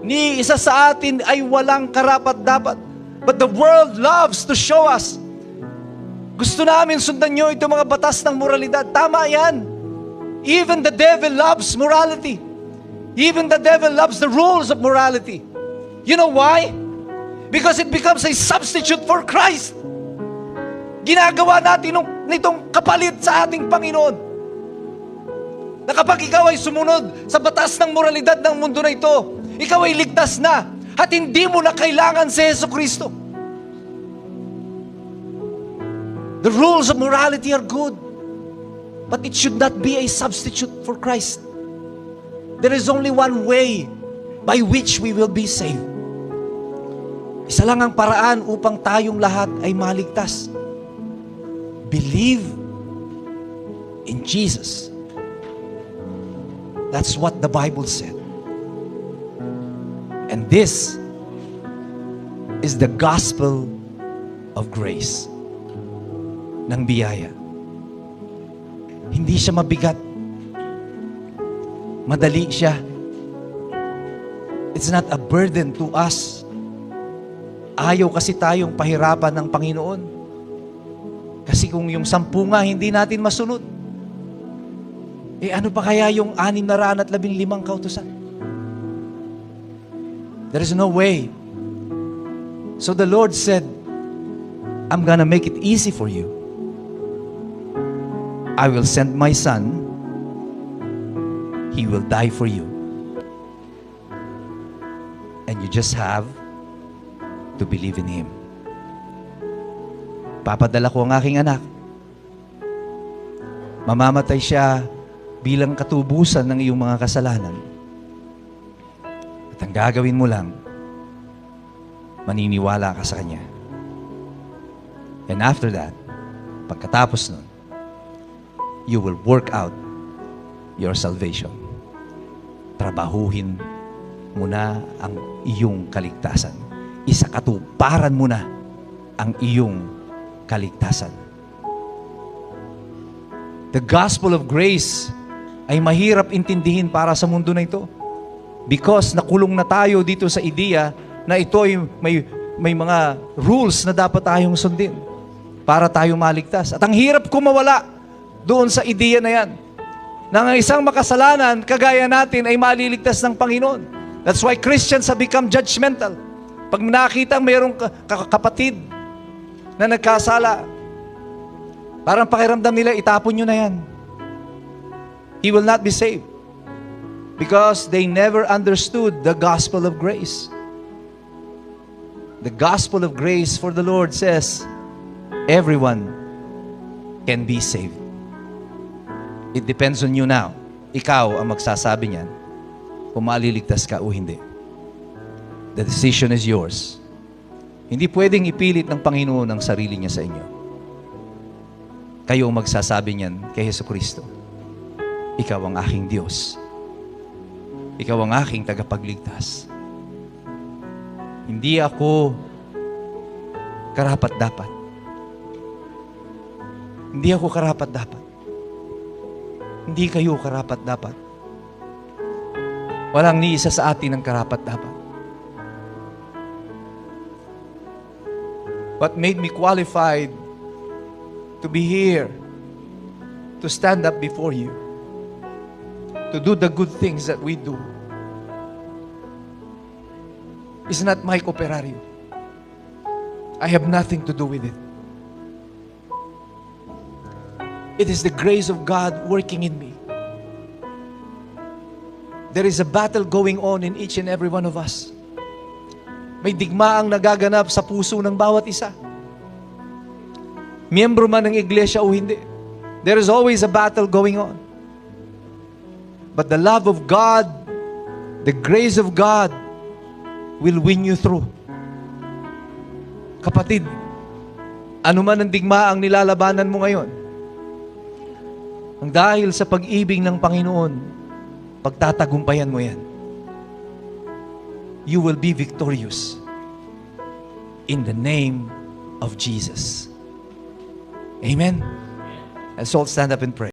Ni isa sa atin ay walang karapat-dapat. But the world loves to show us. Gusto namin sundan nyo itong mga batas ng moralidad. Tama yan. Even the devil loves morality. Even the devil loves the rules of morality. You know why? Because it becomes a substitute for Christ. Ginagawa natin nitong kapalit sa ating Panginoon. Na kapag ikaw ay sumunod sa batas ng moralidad ng mundo na ito, ikaw ay ligtas na at hindi mo na kailangan si Jesucristo. The rules of morality are good, but it should not be a substitute for Christ. There is only one way by which we will be saved. Isa lang ang paraan upang tayong lahat ay maligtas. Believe in Jesus. That's what the Bible said. And this is the gospel of grace. Ng biyaya. Hindi siya mabigat. Madali siya. It's not a burden to us. Ayaw kasi tayong pahirapan ng Panginoon. Kasi kung yung 10 nga hindi natin masunod, ano pa kaya yung 615 kautusan? There is no way. So the Lord said, I'm gonna make it easy for you. I will send my son. He will die for you. And you just have to believe in Him. Papadala ko ang aking anak. Mamamatay siya bilang katubusan ng iyong mga kasalanan. At ang gagawin mo lang, maniniwala ka sa Kanya. And after that, pagkatapos nun, you will work out your salvation. Trabahuhin mo na ang iyong kaligtasan. Isakatuparan mo na ang iyong kaligtasan. The gospel of grace ay mahirap intindihin para sa mundo na ito. Because nakulong na tayo dito sa ideya na ito ay may mga rules na dapat tayong sundin para tayo maligtas. At ang hirap kumawala doon sa ideya na yan. Na ang isang makasalanan, kagaya natin, ay maliligtas ng Panginoon. That's why Christians have become judgmental. Pag nakita mayroong kapatid na nagkasala, parang pakiramdam nila, itapon nyo na yan. He will not be saved. Because they never understood the gospel of grace. The gospel of grace for the Lord says, everyone can be saved. It depends on you now. Ikaw ang magsasabi niyan kung maliligtas ka o hindi. The decision is yours. Hindi pwedeng ipilit ng Panginoon ang sarili niya sa inyo. Kayo ang magsasabi niyan kay Jesucristo. Ikaw ang aking Diyos. Ikaw ang aking tagapagligtas. Hindi ako karapat-dapat. Hindi ako karapat-dapat. Hindi kayo karapat-dapat. Walang ni isa sa atin ang karapat-dapat. What made me qualified to be here, to stand up before you, to do the good things that we do, is not my operario. I have nothing to do with it. It is the grace of God working in me. There is a battle going on in each and every one of us. May digmaang nagaganap sa puso ng bawat isa. Miyembro man ng iglesia o hindi. There is always a battle going on. But the love of God, the grace of God, will win you through. Kapatid, ano man ang digmaang nilalabanan mo ngayon, ang dahil sa pag-ibig ng Panginoon, pagtatagumpayan mo yan. You will be victorious in the name of Jesus. Amen? Let's all stand up and pray.